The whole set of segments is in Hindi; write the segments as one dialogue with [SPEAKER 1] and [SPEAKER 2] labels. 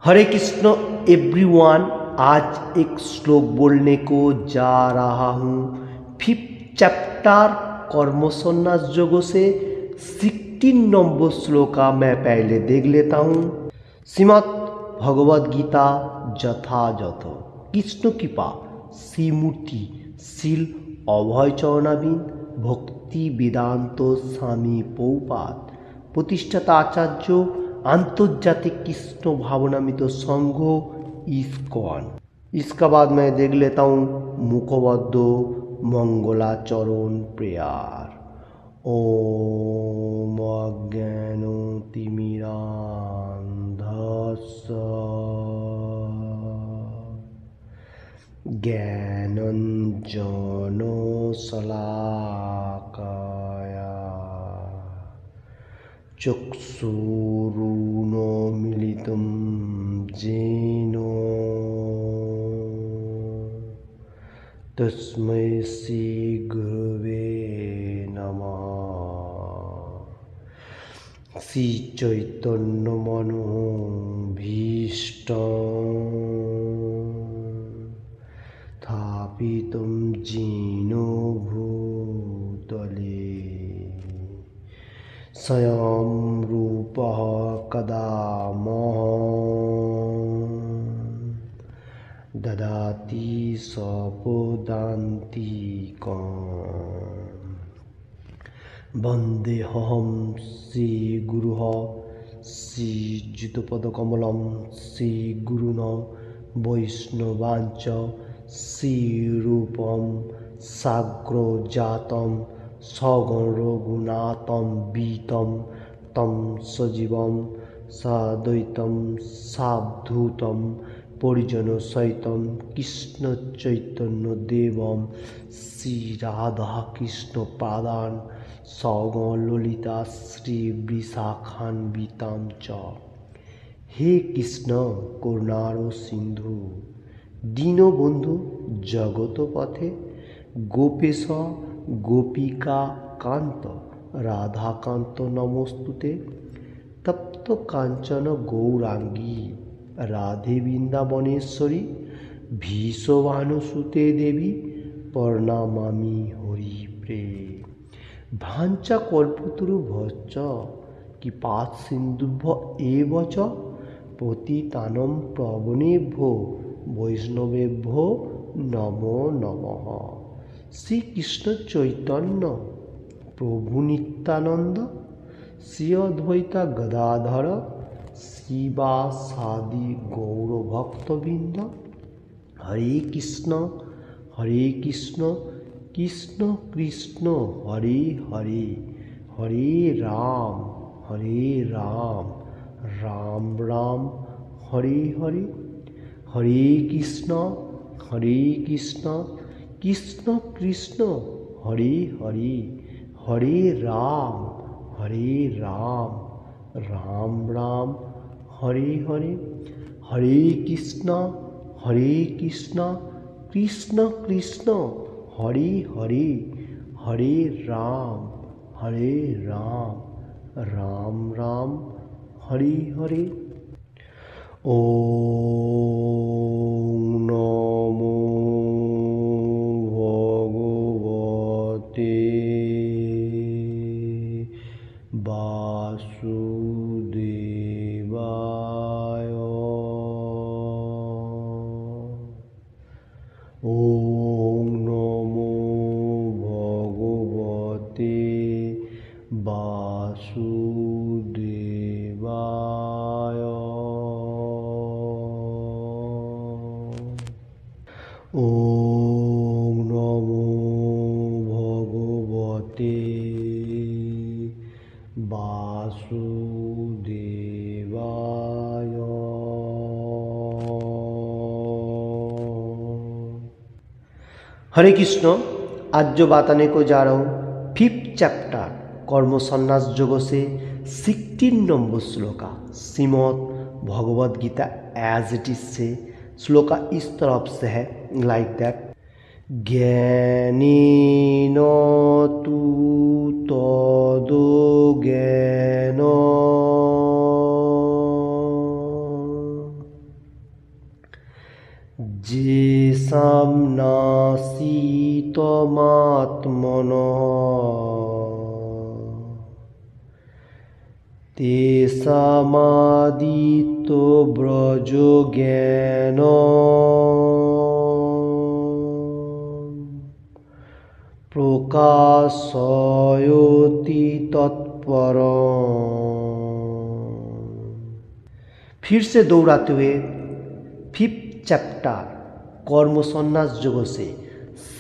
[SPEAKER 1] हरे कृष्ण एवरीवन। आज एक श्लोक बोलने को जा रहा हूँ। 5th चैप्टर कर्म संन्यास योग से 16 नंबर श्लोका मैं पहले देख लेता हूँ। श्रीमद् भगवद गीता যথাযথ কৃষ্ণ কৃপা শ্রীমূর্তি শিল অভয় চরণাবিন ভক্তি বেদান্ত স্বামী পৌপাত প্রতিষ্ঠাতা आचार्य आंतर्जातिक कृष्ण भावनामित संघ इस्कॉन। इसका बाद मैं देख लेता हूँ मुखबद्ध मंगलाचरण प्रेयर। ओम अज्ञानतिमिरान्धस्य ज्ञानाञ्जनशलाकया चक्षुरुन्मीलितं येन तस्मै श्रीगुरवे नमः। श्रीचैतन्यमनोभीष्टं स्थापितं येन भूतले स्वयं रूपः कदा मह्यं ददाति स्वपदान्तिकम्। वन्देऽहं श्रीगुरुः श्रीयुतपदकमलं श्रीगुरुन् वैष्णवांश्च श्रीरूपं साग्रजातं सगणरघुनाथं वीतं तं सजीवं साद्वैतं सावधूतं परिजनसहितं कृष्णचैतन्यदेवं श्रीराधाकृष्णपादान् सगणललिता श्रीविशाखान्वितां च। हे कृष्ण करुणार सिंधु दीनबंधु जगतपथे गोपेश गोपिका कांत राधाकांत नमोस्तुते। तप्त कांचन गौरांगी राधे वृंदावनेश्वरी भीषवानुसुते देवी प्रणामामि हरिप्रे। भांचा कल्पतरुभ्यश्च कृपात् सिन्धुभ्य एव च पतितानं पावनेभ्यो वैष्णवेभ्यो नमो नमः। श्री कृष्ण चैतन्य प्रभु नित्यानंद श्री अद्वैता गदाधर श्रीवासादि गौरभक्तवृंद। हरे कृष्ण कृष्ण कृष्ण हरे हरे हरे राम राम राम हरे हरे। हरे कृष्ण कृष्ण कृष्ण हरे हरे हरे राम राम राम हरे हरे। हरे कृष्ण कृष्ण कृष्ण हरे हरे हरे राम राम राम हरे हरे। ओम नमो भगवते वासुदेवाय। ओम नमो भगवते वासुदेवाय। ओम नमो भगवते वासुदेवाय। हरे कृष्ण। आज जो बताने को जा रहा हूँ 5th चैप्टर कर्म संन्यास योग से 16 number shloka Shrimad Bhagavad Gita as it is से श्लोका इस तरफ से है लाइक दैट। ज्ञानेन तु तदो ज्ञान येषां नासीतमात्मनः तेषामादितो ब्रजज्ञान प्रकाशयति तत्परम्। फिर से दोहराते हुए 5th चैप्टर कर्म संन्यास योग से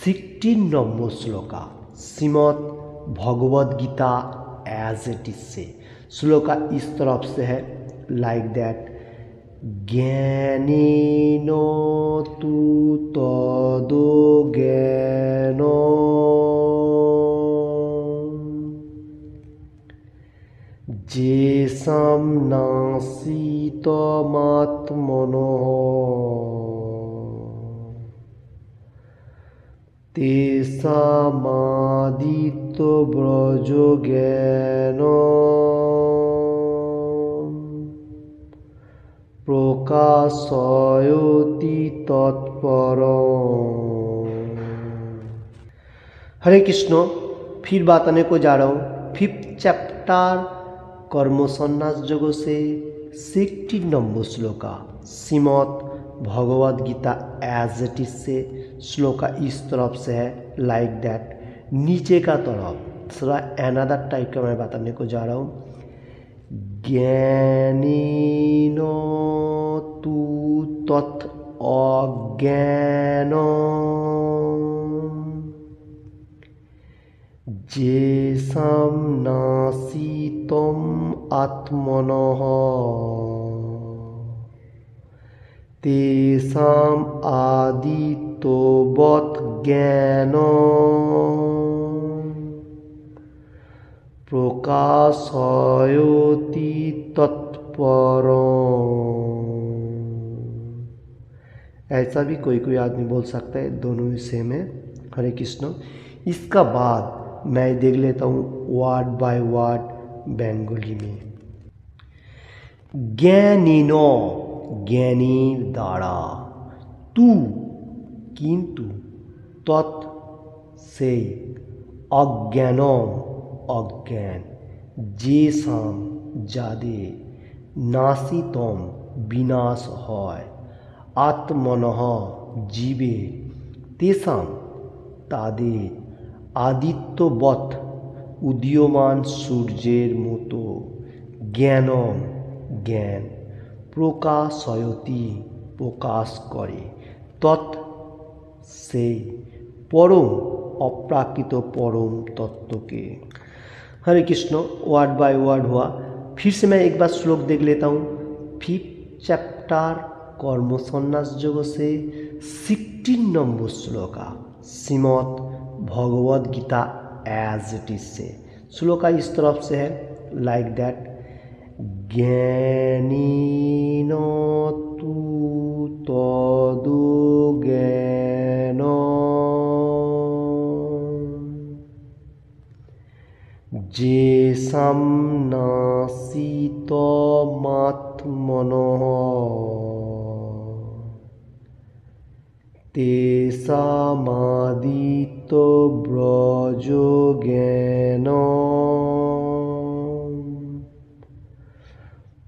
[SPEAKER 1] 16 number shloka Shrimad Bhagavad Gita as it is से श्लोका इस तरफ से है लाइक दैट। ज्ञानेन तु तदो ज्ञानो येषां नासीतमात्मनः तेषामादितो ब्रजज्ञान प्रकाशयति तत्परम्। हरे कृष्ण। फिर बताने को जा रहा हूँ 5th चैप्टर कर्म संन्यास योग से 16 number shloka Shrimad Bhagavad Gita as it is से श्लोका इस तरफ से है लाइक दैट। नीचे का तरफ थोड़ा अनदर टाइप का मैं बताने को जा रहा हूँ। ज्ञानेन तु तत् अज्ञान येषां नासीतम् आत्मनः तेषाम् आदितो वत् ज्ञानं प्रकाशयति तत्परम्। ऐसा भी कोई कोई आदमी बोल सकता है, दोनों ही सेम है। हरे कृष्ण। इसका बाद मैं देख लेता हूँ वर्ड बाय वर्ड बेंगोली में। ज्ञानिनो ज्ञानीर द्वारा, तू किंतु, तत् से, अज्ञानम अज्ञान, जेषां जादे, नासितम विनाश है, आत्मनः जीवे, तेषां तादेर आदित्यवत् उदीयमान सूर्येर मतो ज्ञानम ज्ञान प्रकाशयति प्रकाश करे तत् से परम अप्राकृत परम तत्व के। हरे कृष्ण। वर्ड बाय वर्ड हुआ। फिर से मैं एक बार श्लोक देख लेता हूँ 5th चैप्टर कर्म संन्यास योग से 16 number shloka Shrimad Bhagavad Gita as it is से श्लोका इस तरफ से है लाइक दैट। ज्ञानेन तु तदो ज्ञानं येषां नासीतमात्मनः तेषामादितो ब्रजज्ञान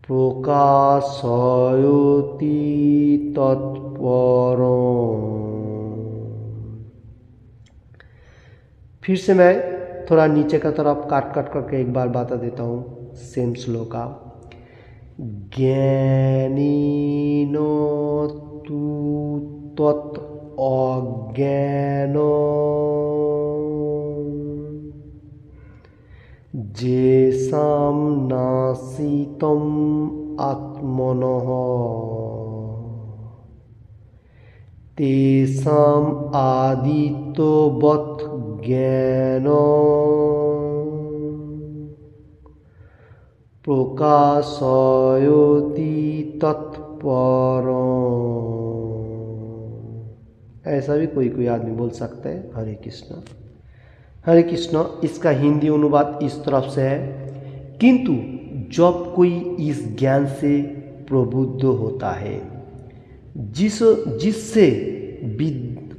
[SPEAKER 1] प्रकाशयति तत्परम्। फिर से मैं थोड़ा नीचे का तरफ काट काट करके एक बार बता देता हूँ सेम श्लोका। ज्ञानेन तु तत् अज्ञान येषां नासीतम् आत्मनः तेषाम् आदित्यवत् ज्ञानं प्रकाशयति तत्परम्। ऐसा भी कोई कोई आदमी बोल सकता है। हरे कृष्ण। हरे कृष्ण। इसका हिंदी अनुवाद इस तरफ से है। किंतु जब कोई इस ज्ञान से प्रबुद्ध होता है जिससे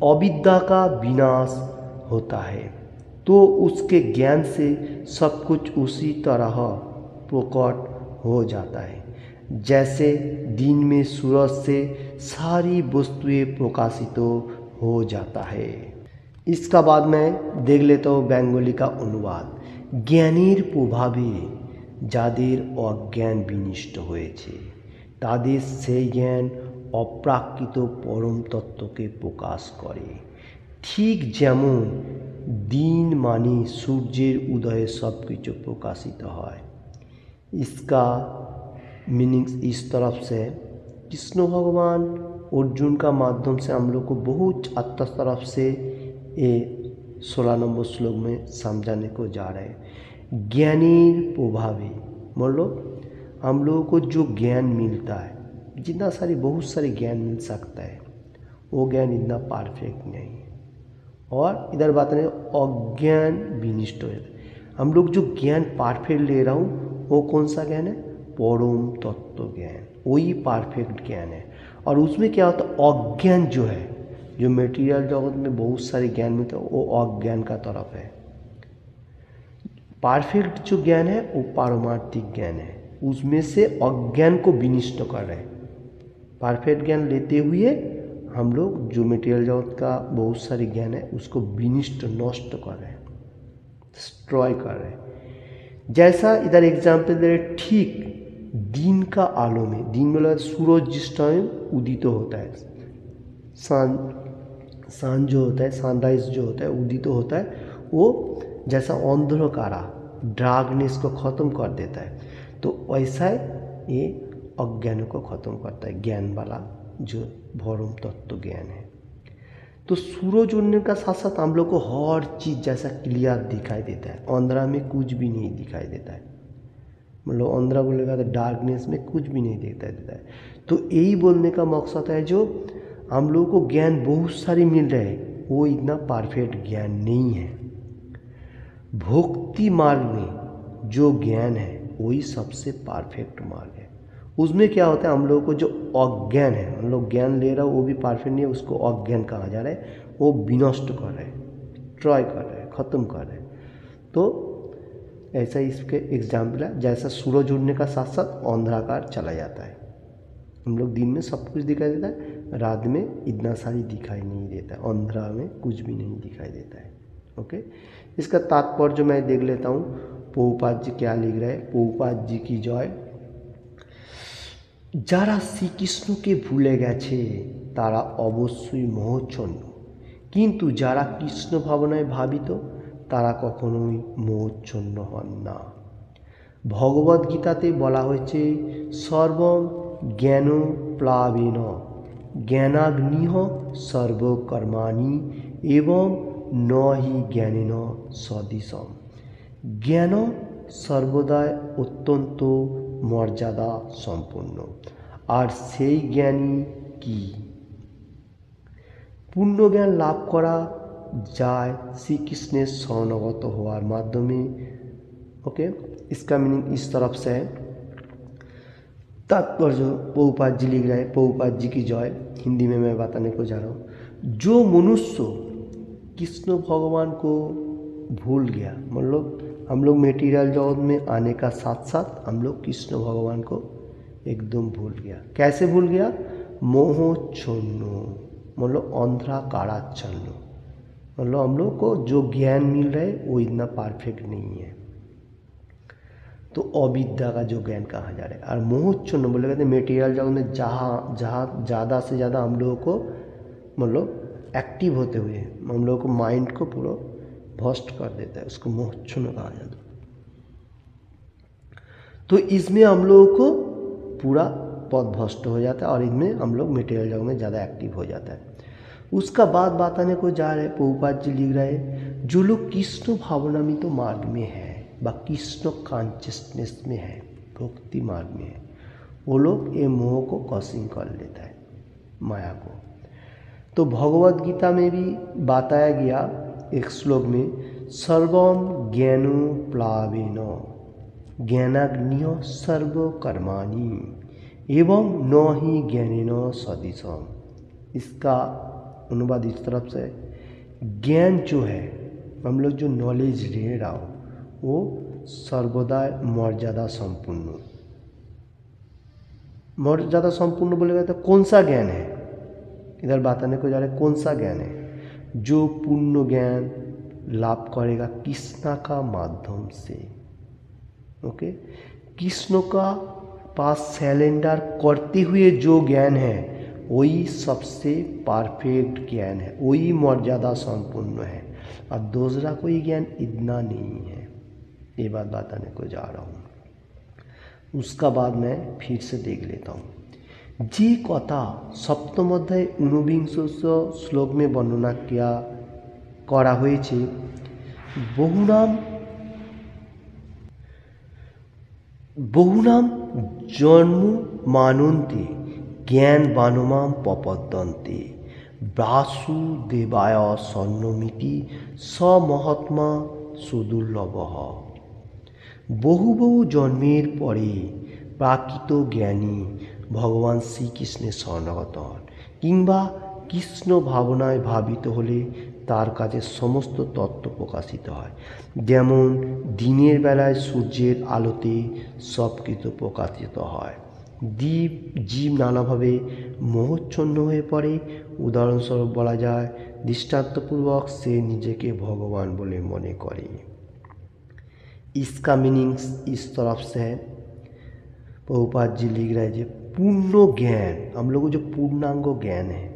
[SPEAKER 1] अविद्या का विनाश होता है, तो उसके ज्ञान से सब कुछ उसी तरह प्रकट हो जाता है जैसे दिन में सूरज से सारी वस्तुएं प्रकाशित हो जाता है। इसका बाद मैं देख लेता हूँ बेंगली का अनुवाद। জ্ঞানের প্রভাবে যাদের অজ্ঞান বিনষ্ট হয়েছে তাদের সেই জ্ঞান অপ্রাকৃত পরম তত্ত্বকে প্রকাশ করে। ঠিক যেমন दिन माने सूर्येर उदय सब कुछ प्रकाशित है। इसका मीनिंग्स इस तरफ से कृष्ण भगवान अर्जुन का माध्यम से हम लोग को बहुत अच्छा तरफ से ये 16 नंबर श्लोक में समझाने को जा रहे हैं। ज्ञानेर प्रभावे मतलब हम लोगों को जो ज्ञान मिलता है, जितना सारी बहुत सारे ज्ञान मिल सकता है, वो ज्ञान इतना परफेक्ट नहीं है। और इधर बात नहीं, अज्ञान विनिष्ट हो जाता है। हम लोग जो ज्ञान परफेक्ट ले रहा हूँ वो कौन सा ज्ञान है? परम तत्व ज्ञान, वही परफेक्ट ज्ञान है। और उसमें क्या होता है, अज्ञान जो है, जो मटेरियल जगत में बहुत सारे ज्ञान मिलते हैं, वो अज्ञान का तरफ है। परफेक्ट जो ज्ञान है वो पारमार्थिक ज्ञान है, उसमें से अज्ञान को विनिष्ट कर रहे हैं। परफेक्ट ज्ञान लेते हुए हम लोग जो मटेरियल जगत का बहुत सारे ज्ञान है उसको विनिष्ट नष्ट कर रहे हैं, डिस्ट्रॉय कर रहे हैं। जैसा इधर एग्जाम्पल दे रहे, ठीक दिन का आलो में, दिन में सूरज जिस टाइम उदित होता है, सन जो होता है, सनराइज जो होता है उदित होता है, वो जैसा अंधकारा डार्कनेस को ख़त्म कर देता है, तो वैसा ये अज्ञान को ख़त्म करता है ज्ञान वाला जो परम तत्व ज्ञान है। तो सूरज उड़ने का साथ साथ हम लोग को हर चीज़ जैसा क्लियर दिखाई देता है, अंधेरा में कुछ भी नहीं दिखाई देता है। मतलब अंधेरा बोलेगा तो डार्कनेस में कुछ भी नहीं दिखाई देता है। तो यही बोलने का मकसद है, जो हम लोगों को ज्ञान बहुत सारे मिल रहे हैं वो इतना परफेक्ट ज्ञान नहीं है। भक्ति मार्ग में जो ज्ञान है वही सबसे परफेक्ट मार्ग है। उसमें क्या होता है, हम लोगों को जो अज्ञान है, हम लोग ज्ञान ले रहा है वो भी परफेक्ट नहीं है, उसको अज्ञान कहा जा रहा है, वो विनष्ट कर रहे हैं, ट्राई कर रहे हैं, ख़त्म कर रहे हैं। तो ऐसा इसके एग्जाम्पल है, जैसा सूरज उड़ने का साथ साथ अंधकार चला जाता है। हम लोग दिन में सब कुछ दिखाई देता है, रात में इतना सारी दिखाई नहीं देता है, अंधेरा में कुछ भी नहीं दिखाई देता है। ओके, इसका तात्पर्य मैं देख लेता हूँ। प्रभुपाद जी क्या लिख रहे हैं। प्रभुपाद जी की जय। যারা শ্রীকৃষ্ণকে ভুলে গেছে তারা অবশ্যই মোহচ্ছন্ন, কিন্তু যারা কৃষ্ণ ভাবনায় ভাবিত তারা কখনোই মোহচ্ছন্ন হন না। ভগবদ্গীতাতে বলা হয়েছে সর্বম জ্ঞান প্লাবেন জ্ঞানাগ্নিহ সর্বকর্মাণি এবং ন হি জ্ঞানেন সদৃশম। জ্ঞান সর্বদাই অত্যন্ত মর্যাদা সম্পন্ন, আর সেই জ্ঞানী কি? পূর্ণ জ্ঞান লাভ করা যায় শ্রীকৃষ্ণের শরণাগত হওয়ার মাধ্যমে। ओके, इसका मीनिंग इस तरफ से है। तात्पर्य प्रभुपाद जी लिख रहे हैं, प्रभुपाद जी की जय। हिंदी में मैं बताने को जा रहा हूँ। जो मनुष्य कृष्ण भगवान को भूल गया, मतलब हम लोग मेटीरियल जगत में आने का साथ साथ हम लोग कृष्ण भगवान को एकदम भूल गया। कैसे भूल गया? मोहच्छन्न, मतलब अंधकाराच्छन्न, मतलब हम लोग को जो ज्ञान मिल रहा है वो इतना परफेक्ट नहीं है, तो अविद्या का जो ज्ञान कहा जा रहा है। और मोहच्छन्न बोले कहते हैं मेटीरियल जगत में जहाँ जहाँ ज़्यादा से ज़्यादा हम लोगों को मतलब एक्टिव होते हुए हम लोगों को माइंड को पूरा भ्रष्ट कर देता है, उसको मोहच्छन्न कहा जाता है। तो इसमें हम लोगों को पूरा पद भ्रष्ट हो जाता है और इसमें हम लोग मटेरियल जगत में ज़्यादा एक्टिव हो जाता है। उसका बाद बताने को जा रहे प्रभुपाद जी लिख रहे हैं, जो लोग कृष्ण भावनामित मार्ग में है व कृष्ण कॉन्शियसनेस में है, भक्ति मार्ग में है, वो लोग ये मोह को क्रॉसिंग कर लेता है, माया को। तो भगवद गीता में भी बताया गया एक श्लोक में, सर्वम ज्ञानो प्लावेन ज्ञानाग्नियो सर्वकर्माणि एवं न ही ज्ञानेन सदृशम। इसका अनुवाद इस तरफ से, ज्ञान जो है, हम लोग जो नॉलेज ले रहा हो वो सर्वदा मर्यादा संपूर्ण। मर्यादा संपूर्ण बोलेगा तो कौन सा ज्ञान है, इधर बताने को जा रहे कौन सा ज्ञान है, जो पूर्ण ज्ञान लाभ करेगा कृष्णा का माध्यम से। ओके, कृष्ण का पास सरेंडर करते हुए जो ज्ञान है वही सबसे परफेक्ट ज्ञान है, वही मर्यादा संपूर्ण है। और दूसरा कोई ज्ञान इतना नहीं है, ये बात बताने को जा रहा हूँ। उसका बाद मैं फिर से देख लेता हूँ। जे कथा सप्तम अध्याय 49 श्लोक में वर्णना किया करा হয়েছে, বহুনাম জন্ম মানন্তে জ্ঞান বানমাম প্রপদ্যন্তে বাসুদেবায় স্বর্ণমিতি স মহাত্মা সুদুর্লভঃ। বহু বহু জন্মের পরে প্রাকৃত জ্ঞানী ভগবান শ্রীকৃষ্ণের শরণাগত হন, কিংবা কৃষ্ণ ভাবনায় ভাবিত হলে তার কাছে সমস্ত তত্ত্ব প্রকাশিত হয়। যেমন দিনের বেলায় সূর্যের আলোতে সব কিছু প্রকাশিত হয়। জীব নানাভাবে মোহচ্ছন্ন হয়ে পড়ে। উদাহরণস্বরূপ বলা যায়, দৃষ্টান্তপূর্বক সে নিজেকে भगवान बोले मने करे। इसका मीनिंग्स इस तरफ से है, प्रभुपाद जी लिख रहे हैं जो पूर्ण ज्ञान, हम लोगों को जो पूर्णांग ज्ञान है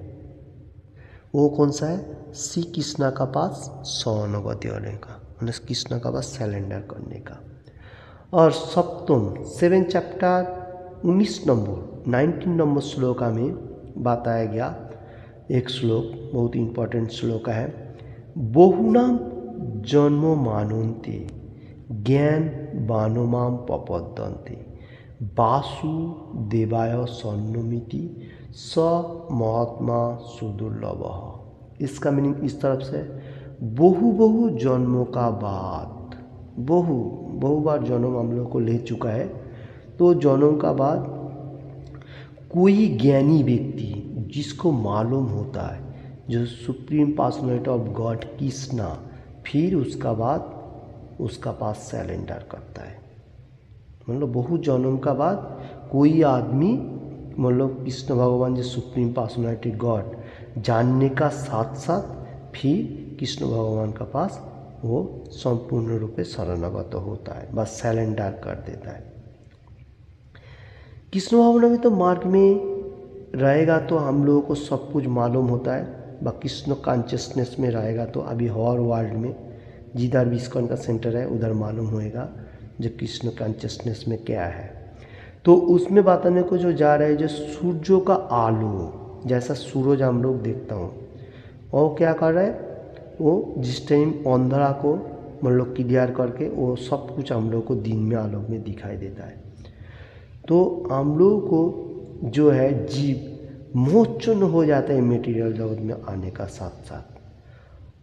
[SPEAKER 1] वो कौन सा है, श्री कृष्णा का पास शरणागति होने का, मतलब कृष्णा का पास सरेंडर करने का। और सप्तम 7 चैप्टर 19 नंबर श्लोका में बताया गया एक श्लोक, बहुत इम्पोर्टेंट श्लोक है। बहुनाम जन्म मानन्ते ज्ञान बानमाम प्रपद्यन्ते वासुदेवाय स्वर्णमिति स महात्मा सुदुर्लभः। इसका मीनिंग इस तरफ से, बहु बहु जन्मों का बाद, बहु बार जन्म हम लोग को ले चुका है, तो जन्म का बाद कोई ज्ञानी व्यक्ति जिसको मालूम होता है जो supreme personality of God Krishna, फिर उसका बाद उसका पास सरेंडर करता है। मतलब बहुत जन्म का बाद कोई आदमी, मतलब कृष्ण भगवान जो सुप्रीम पर्सनैलिटी गॉड जानने का साथ साथ फिर कृष्ण भगवान का पास वो संपूर्ण रूप से शरणागत होता है, बस सरेंडर कर देता है। कृष्ण भावना में तो मार्ग में रहेगा तो हम लोगों को सब कुछ मालूम होता है, व कृष्ण कॉन्शियसनेस में रहेगा तो अभी हर वर्ल्ड में जिधर भी इस्कॉन का सेंटर है उधर मालूम होएगा जो कृष्ण कॉन्शियसनेस में क्या है। तो उसमें बताने को जो जा रहा है, जो सूर्यों का आलो, जैसा सूरज हम लोग देखता हूँ, और क्या कर रहा है, वो जिस टाइम अंधेरा को मतलब क्लियर करके वो सब कुछ हम लोग को दिन में आलोक में दिखाई देता है। तो हम लोग को जो है जीव मोहच्छन्न हो जाता है मेटीरियल जगत में आने का साथ साथ।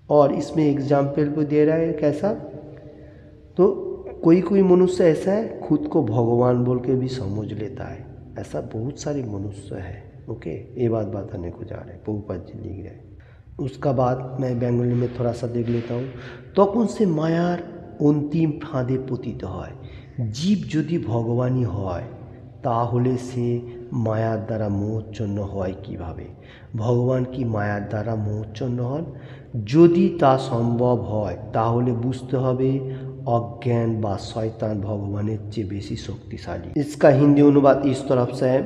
[SPEAKER 1] और इसमें एग्जाम्पल भी दे रहा है कैसा, तो कोई कोई मनुष्य ऐसा है खुद को भगवान बोल के भी समझ लेता है, ऐसा बहुत सारे मनुष्य है। ओके, ये बात बताने को जा रहे हैं, प्रभुपाद जी लिख रहे हैं। उसका बाद मैं बंगाली में थोड़ा सा देख लेता हूँ। तखन से मायार अंतिम फाঁদে পতিত হয়। জীব যদি ভগবানই হয় তাহলে সে মায়ার দ্বারা মোহচ্ছন্ন হয় কিভাবে? ভগবান কি মায়ার দ্বারা মোহচ্ছন্ন হন? যদি তা সম্ভব হয় তাহলে বুঝতে হবে अज्ञान व शैतान भगवाনের চেয়ে বেশি शक्तिशाली। इसका हिंदी अनुवाद इस तरफ से है,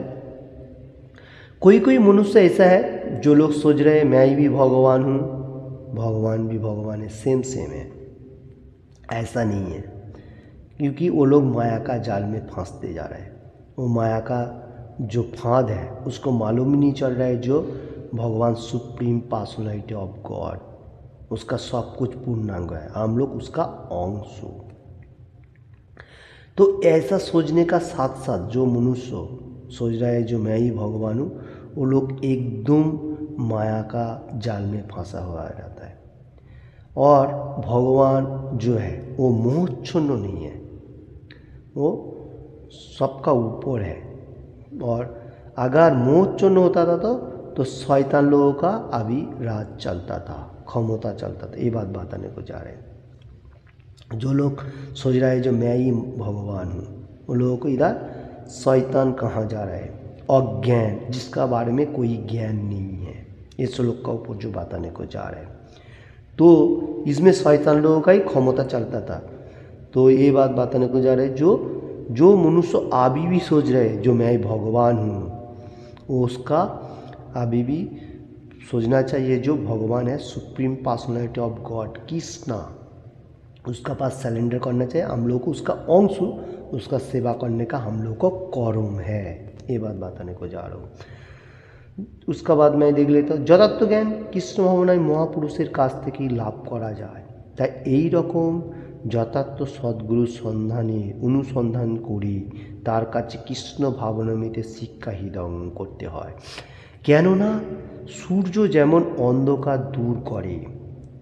[SPEAKER 1] कोई कोई मनुष्य ऐसा है जो लोग सोच रहे हैं मैं भी भगवान हूँ, भगवान भी भगवान है, सेम है। ऐसा नहीं है, क्योंकि वो लोग माया का जाल में फंसते जा रहे हैं। वो माया का जो फांद है उसको मालूम ही नहीं चल रहा है, जो भगवान सुप्रीम पर्सनैलिटी ऑफ गॉड उसका सब कुछ पूर्णांग है, हम लोग उसका अंश हो। तो ऐसा सोचने का साथ साथ जो मनुष्य सोच रहा है जो मैं ही भगवान हूँ, वो लोग एकदम माया का जाल में फंसा हुआ रहता है। और भगवान जो है वो मोहच्छन्न नहीं है, वो सबका ऊपर है, और अगर मोह चूर्ण होता था तो शैतान लोगों का अभी राज चलता था, क्षमता चलता था। ये बात बताने को जा रहे हैं। जो लोग सोच रहे हैं जो मैं ही भगवान हूँ, उन लोगों को इधर शैतान कहाँ जा रहा है, अज्ञान, जिसका बारे में कोई ज्ञान नहीं है, ये श्लोक का ऊपर जो बताने को जा रहे हैं। तो इसमें शैतान लोगों का ही क्षमता चलता था। तो ये बात बताने को जा रहे हैं, जो मनुष्य अभी भी सोच रहे हैं जो मैं भगवान हूँ, वो उसका अभी भी सोचना चाहिए जो भगवान है, supreme personality of God Krishna, उसका पास सरेंडर करना चाहिए। हम लोग को उसका अंश, उसका सेवा करने का हम लोग को कर्म है। ये बात बताने को जा रहा हूँ। उसका बाद मैं देख लेता हूँ যথার্থ জ্ঞান কৃষ্ণ ভাবনায় মহাপুরুষের কাছ থেকেই লাভ করা যায়। তাই এই রকম যথার্থ সদ্গুরুর সন্ধানে অনুসন্ধান করে তার কাছে কৃষ্ণ ভাবনামৃতে শিক্ষা হৃদয়ঙ্গম করতে হয়। কেননা সূর্য যেমন অন্ধকার দূর করে,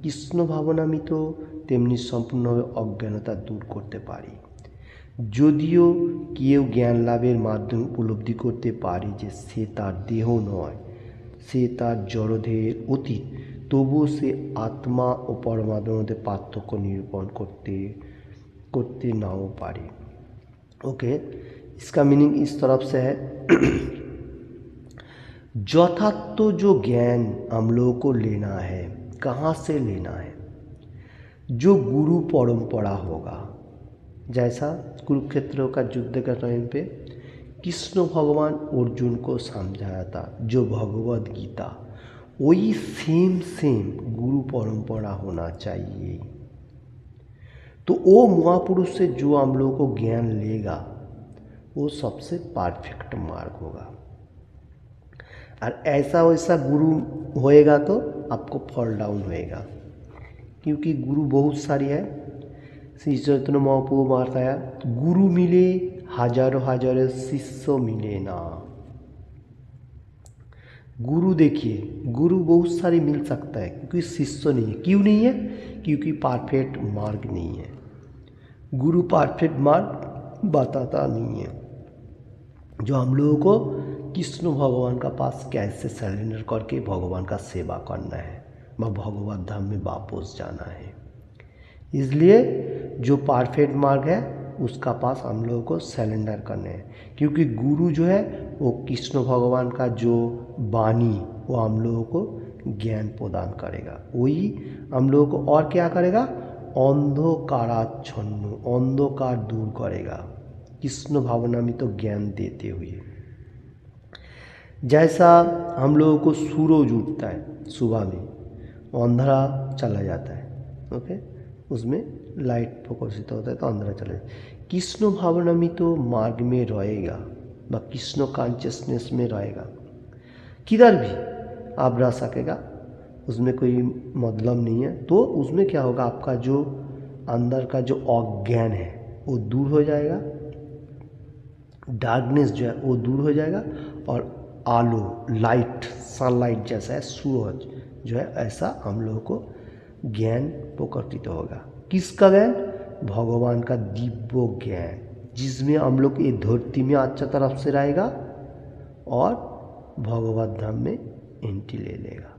[SPEAKER 1] কৃষ্ণ ভাবনামৃত তেমনি সম্পূর্ণভাবে অজ্ঞানতা দূর করতে পারে। যদিও কেউ জ্ঞান লাভের মাধ্যমে উপলব্ধি করতে পারে যে সে তার দেহ নয়, সে তার জড়দেহের অতীত, তবুও সে আত্মা ও পরমাত্মার মধ্যে পার্থক্য নিরূপণ করতে नाও पारे। ओके, इसका मीनिंग इस तरफ से है यथार्थ जो ज्ञान हम लोगों को लेना है, कहाँ से लेना है? जो गुरु परंपरा होगा। जैसा कुरुक्षेत्र का युद्ध के टाइम पे कृष्ण भगवान अर्जुन को समझाया था जो भगवद गीता, वही सेम गुरु परंपरा होना चाहिए। तो वो महापुरुष से जो हम लोगों को ज्ञान लेगा वो सबसे परफेक्ट मार्ग होगा। और ऐसा वैसा गुरु होएगा तो आपको फॉल डाउन होएगा, क्योंकि गुरु बहुत सारी है। श्री चैतन्य महाप्रभु बताया गुरु मिले हजारों हजारों शिष्य मिले ना। गुरु देखिए, गुरु बहुत सारे मिल सकता है क्योंकि शिष्य नहीं है। क्यों नहीं है? क्योंकि परफेक्ट मार्ग नहीं है। गुरु परफेक्ट मार्ग बताता नहीं है, जो हम लोगों को कृष्ण भगवान का पास कैसे सरेंडर करके भगवान का सेवा करना है, भगवत धाम में वापस जाना है। इसलिए जो परफेक्ट मार्ग है उसका पास हम लोगों को सरेंडर करना है, क्योंकि गुरु जो है वो कृष्ण भगवान का जो वाणी वो हम लोगों को ज्ञान प्रदान करेगा। वही हम लोगों को और क्या करेगा? अंधकाराच्छन्न, अंधकार दूर करेगा कृष्ण भावना में तो ज्ञान देते हुए। जैसा हम लोगों को सूरज उठता है सुबह में, अंधेरा चला जाता है, ओके, उसमें लाइट प्रकाशित होता है तो अंधेरा चला जाता है। कृष्ण भावना में तो मार्ग में रहेगा व कृष्ण कॉन्शियसनेस में रहेगा, किधर भी आप रह सकेगा, उसमें कोई मतलब नहीं है। तो उसमें क्या होगा, आपका जो अंदर का जो अज्ञान है वो दूर हो जाएगा, डार्कनेस जो है वो दूर हो जाएगा, और आलो लाइट सनलाइट जैसा है सूरज जो है, ऐसा हम लोगों को ज्ञान प्रकटित होगा। किसका ज्ञान? भगवान का दिव्य ज्ञान, जिसमें हम लोग ये धरती में अच्छा तरफ से रहेगा और भगवत धाम में एंट्री ले लेगा।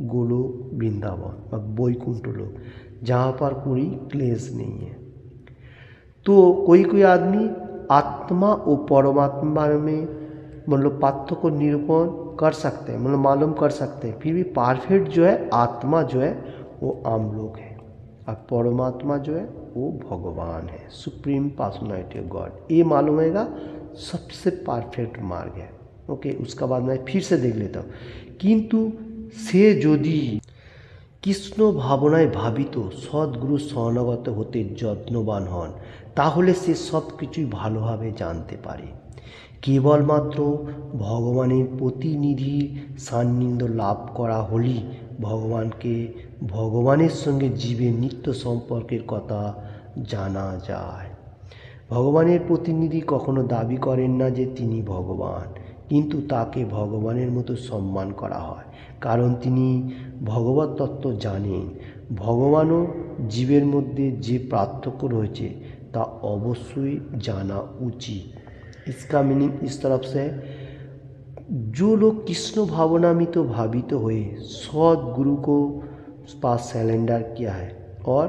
[SPEAKER 1] गोलोक वृंदावन और वैकुंठ लोक, जहाँ पर कोई क्लेश नहीं है। तो कोई आदमी आत्मा और परमात्मा में मतलब पार्थक्य निरूपण कर सकते हैं, मतलब मालूम कर सकते हैं, फिर भी परफेक्ट जो है आत्मा जो है वो आम लोग है, और परमात्मा जो है वो भगवान है, सुप्रीम पर्सनालिटी ऑफ गॉड। ये मालूम होगा सबसे परफेक्ट मार्ग है। ओके, उसका बाद मैं फिर से देख लेता हूँ। किंतु से यदि কৃষ্ণ ভাবনায় ভাবিত সদ্গুরু শরণাগত হতে যত্নবান হন, তাহলে সে সব কিছুই ভালোভাবে জানতে পারে। কেবলমাত্র ভগবানের প্রতিনিধি সান্নিধ্য লাভ করা হলেই ভগবানের সঙ্গে জীবের নিত্য সম্পর্কের কথা জানা যায়। ভগবানের প্রতিনিধি কখনো দাবি করেন না যে তিনি ভগবান, কিন্তু তাকে ভগবানের মতো সম্মান করা হয়, কারণ তিনি ভগবত তত্ত্ব জানেন। ভগবান ও জীবের মধ্যে যে পার্থক্য রয়েছে তা অবশ্যই জানা উচিত। इसका मीनिंग इस तरफ से है, जो लोग कृष्ण भावनामित भावित हुए सद्गुरु को पास सरेंडर किया है और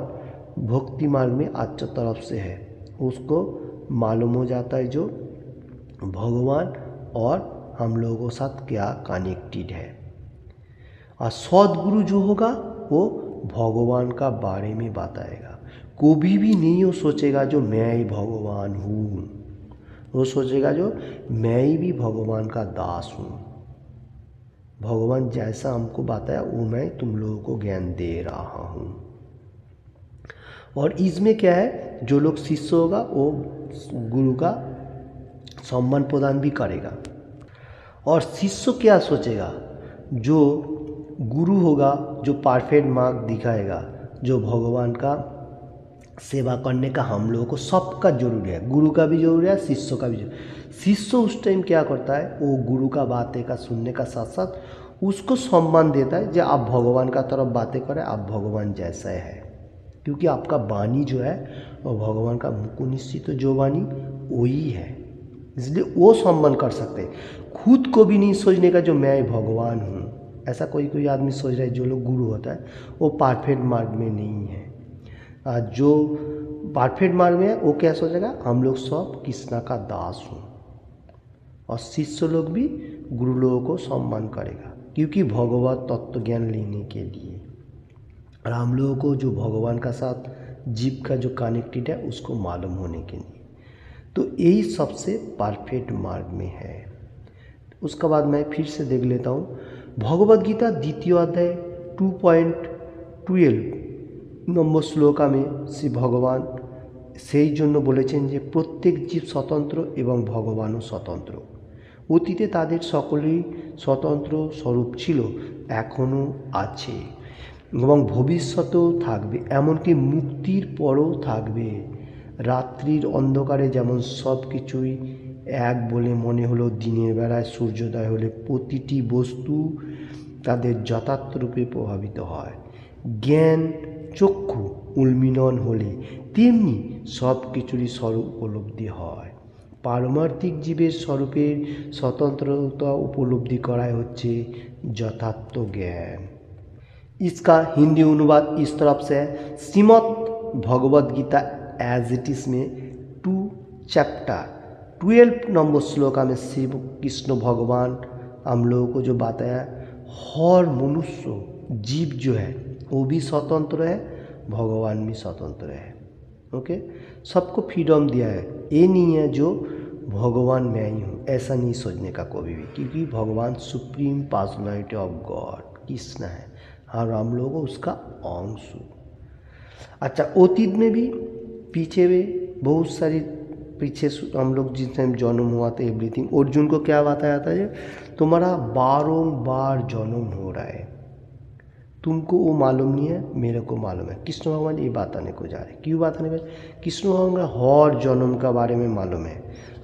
[SPEAKER 1] भक्ति मार्ग में अच्छा तरफ से है, उसको मालूम हो जाता है जो भगवान और हम लोगों के साथ क्या कनेक्टेड है। और सद्गुरु जो होगा वो भगवान का बारे में बताएगा। कभी भी नहीं वो सोचेगा जो मैं ही भगवान हूँ, वो सोचेगा जो मैं ही भी भगवान का दास हूँ, भगवान जैसा हमको बताया वो मैं तुम लोगों को ज्ञान दे रहा हूँ। और इसमें क्या है, जो लोग शिष्य होगा वो गुरु का सम्मान प्रदान भी करेगा। और शिष्य क्या सोचेगा, जो गुरु होगा जो परफेक्ट मार्ग दिखाएगा, जो भगवान का सेवा करने का हम लोगों को सबका जरूरी है, गुरु का भी जरूरी है, शिष्य का भी जरूरी। शिष्य उस टाइम क्या करता है, वो गुरु का बातें का सुनने का साथ साथ उसको सम्मान देता है, जो आप भगवान का तरफ बातें करें, आप भगवान जैसा है, क्योंकि आपका वाणी जो है वो भगवान का मुकुनिश्चित जो वाणी वही है, इसलिए वो सम्मान कर सकते हैं। खुद को भी नहीं सोचने का जो मैं भगवान हूँ, ऐसा कोई कोई आदमी सोच रहा है। जो लोग गुरु होता है वो परफेक्ट मार्ग में नहीं है। जो परफेक्ट मार्ग में है वो क्या सोचेगा, हम लोग सब कृष्णा का दास हूँ। और शिष्य लोग भी गुरु लोगों को सम्मान करेगा, क्योंकि भगवत तत्व ज्ञान लेने के लिए, और हम लोगों को जो भगवान का साथ जीव का जो कनेक्टेड है उसको मालूम होने के लिए। तो यही सबसे परफेक्ट मार्ग में है। उसके बाद मैं फिर से देख लेता हूँ भगवद गीता द्वितीय अध्याय 2.12 নম্বর শ্লোকা में श्री भगवान সেই জন্য বলেছেন যে প্রত্যেক জীব স্বতন্ত্র এবং ভগবানও স্বতন্ত্র। অতীতে তাদের সকলেই স্বতন্ত্র স্বরূপ ছিল, এখনও আছে এবং ভবিষ্যতেও থাকবে, এমনকি মুক্তির পরও থাকবে। রাত্রির অন্ধকারে যেমন সব কিছুই এক বলে মনে হলো, দিনের বেলায় সূর্যোদয় হলে প্রতিটি বস্তু তাদের যথার্থ রূপে প্রভাবিত হয়। জ্ঞান চক্ষু উন্মীলন হলে তেমনি সব কিছুরই স্বরূপ উপলব্ধি হয়। পারমার্থিক জীবের স্বরূপের स्वतंत्रता उपलब्धि कराई হচ্ছে যথার্থ জ্ঞান। इसका हिंदी अनुवाद इस तरफ से है, Shrimad Bhagavad Gita as it is में 2 चैप्टर 12 नंबर श्लोका में शिव कृष्ण भगवान हम लोगों को जो बताया, हर मनुष्य जीव जो है वो भी स्वतंत्र है, भगवान भी स्वतंत्र है। ओके, सबको फ्रीडम दिया है। ये नहीं है जो भगवान मैं ही हूँ, ऐसा नहीं सोचने का कभी भी, क्योंकि भगवान supreme personality of God Krishna है और हम लोग उसका अंश। अच्छा, अतीत में भी पीछे भी बहुत सारी पीछे हम लोग जिस टाइम जन्म हुआ था एवरीथिंग, अर्जुन को क्या बताया था, तुम्हारा बारंबार जन्म हो रहा है, तुमको वो मालूम नहीं है, मेरे को मालूम है। कृष्ण भगवान ये बताने को जा रहे, क्यों बताने को? कृष्ण भगवान का हर जन्म का बारे में मालूम है,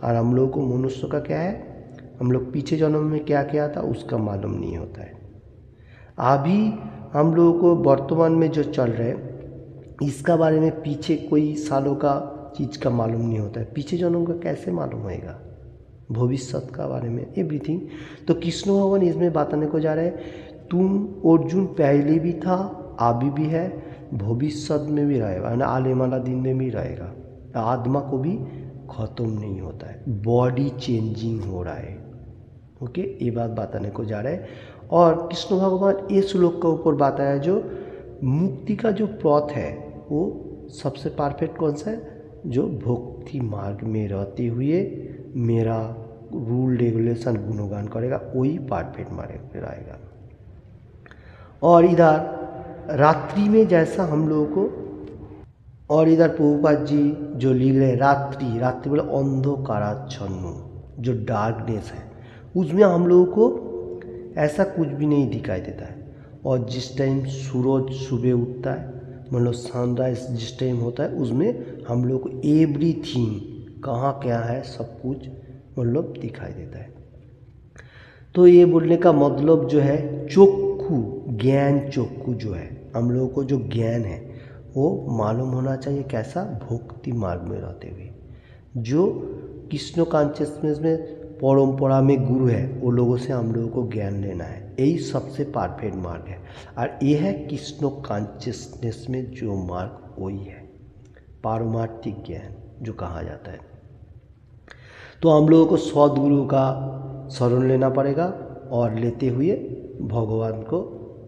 [SPEAKER 1] और हम लोग को मनुष्य का क्या है, हम लोग पीछे जन्म में क्या किया था उसका मालूम नहीं होता है। अभी हम लोगों को वर्तमान में जो चल रहे इसका बारे में पीछे कोई सालों का चीज़ का मालूम नहीं होता है। पीछे जन्म का कैसे मालूम होएगा, भविष्य का बारे में एवरीथिंग। तो कृष्ण भगवान इसमें बताने को जा रहे हैं, तुम अर्जुन पहले भी था, अभी भी है, भविष्य में भी रहेगा, आने वाला दिन में भी रहेगा। आत्मा को भी ख़त्म नहीं होता है, बॉडी चेंजिंग हो रहा है। ओके, ये बात बताने को जा रहे हैं। और कृष्ण भगवान ये श्लोक के ऊपर बताया जो मुक्ति का जो पथ है वो सबसे परफेक्ट कौन सा है, जो भक्ति मार्ग में रहते हुए मेरा रूल रेगुलेशन गुणगान करेगा, वही परफेक्ट मार्ग में रहेगा। और इधर रात्रि में जैसा हम लोगों को, और इधर प्रभुपाद जी जो लिख रहे रात्रि बोले अंधकाराच्छन्न, जो डार्कनेस है उसमें हम लोगों को ऐसा कुछ भी नहीं दिखाई देता है। और जिस टाइम सूरज सुबह उठता है, मतलब सनराइज जिस टाइम होता है, उसमें हम लोग को एवरीथिंग कहाँ क्या है सब कुछ मतलब दिखाई देता है। तो ये बोलने का मतलब जो है चक्षु ज्ञान, चक्षु जो है हम लोगों को जो ज्ञान है वो मालूम होना चाहिए कैसा, भक्ति मार्ग में रहते हुए। जो कृष्ण कॉन्शियसनेस में परंपरा में गुरु है, वो लोगों से हम लोगों को ज्ञान लेना है, यही सबसे परफेक्ट मार्ग है। और ये है कृष्ण कॉन्शियसनेस में जो मार्ग वही है पारमार्थिक ज्ञान जो कहा जाता है। तो हम लोगों को सद्गुरु का शरण लेना पड़ेगा और लेते हुए भगवान को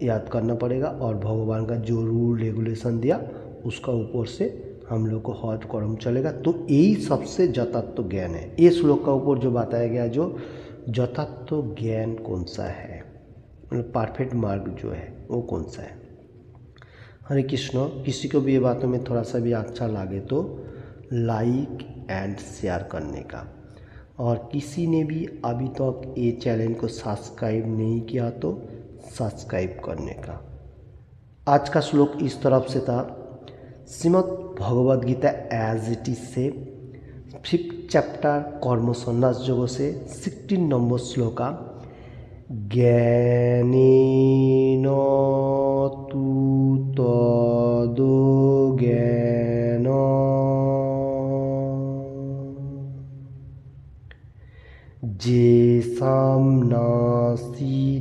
[SPEAKER 1] याद करना पड़ेगा और भगवान का जो रूल रेगुलेशन दिया उसका ऊपर से हम लोग को हज कर्म चलेगा। तो यही सबसे यथार्थ ज्ञान है। ये श्लोक का ऊपर जो बताया गया जो यथार्थ ज्ञान कौन सा है, मतलब परफेक्ट मार्ग जो है वो कौन सा है। हरे कृष्ण। किसी को भी ये बातों में थोड़ा सा भी अच्छा लगे तो लाइक एंड शेयर करने का, और किसी ने भी अभी तक ये चैनल को सब्सक्राइब नहीं किया तो सब्सक्राइब करने का। आज का श्लोक इस तरफ से था, Shrimad Bhagavad Gita as it is से 5th चैप्टर कर्म संन्यास योग से 16 नंबर श्लोका, ज्ञानेन तु तदो ज्ञान जेषां नासीतमात्मनः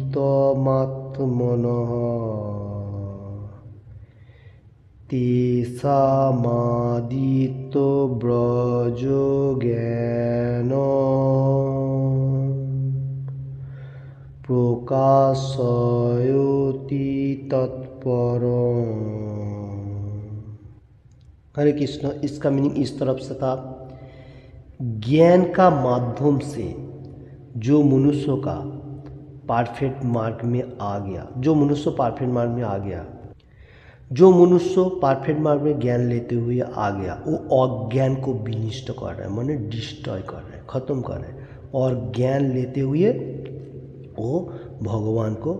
[SPEAKER 1] तेषामादितो ब्रजो ज्ञान प्रकाशयति तत्परम्। हरे कृष्ण। इसका मीनिंग इस तरफ से था, ज्ञान का माध्यम से जो मनुष्य का परफेक्ट मार्ग में आ गया, जो मनुष्य परफेक्ट मार्ग में आ गया, जो मनुष्य परफेक्ट मार्ग में ज्ञान लेते हुए आ गया, वो अज्ञान को विनिष्ट कर रहा है, माने डिस्ट्रॉय कर रहा है, ख़त्म कर रहा है, और ज्ञान लेते हुए वो भगवान को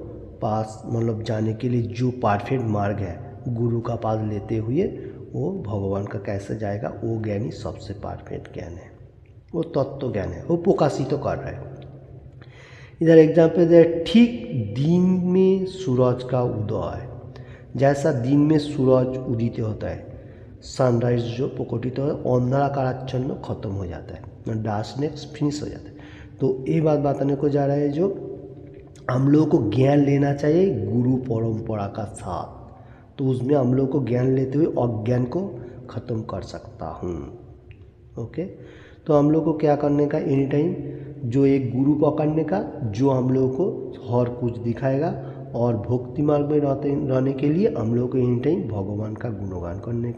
[SPEAKER 1] पास मतलब जाने के लिए जो परफेक्ट मार्ग है गुरु का पास लेते हुए वो भगवान का कैसे जाएगा, वो ज्ञानी सबसे परफेक्ट ज्ञान है, वो तत्व ज्ञान है, वो प्रकाशित तो कर रहा है। इधर एग्जाम्पल दे, ठीक दिन में सूरज का उदय है, जैसा दिन में सूरज उदित होता है, सनराइज जो प्रकटित हो, अंधेरा काराच्छन्न खत्म हो जाता है, डार्कनेस फिनिश हो जाता है। तो ये बात बताने को जा रहा है जो हम लोगों को ज्ञान लेना चाहिए गुरु परंपरा का साथ, तो उसमें हम लोग को ज्ञान लेते हुए अज्ञान को ख़त्म कर सकता हूँ। ओके, तो हम लोग को क्या करने का, एनी टाइम जो एक गुरु पकड़ने का जो हम लोगों को हर कुछ दिखाएगा, और भक्ति मार्ग में रहने के लिए हम लोग को एनी टाइम भगवान का गुणगान करने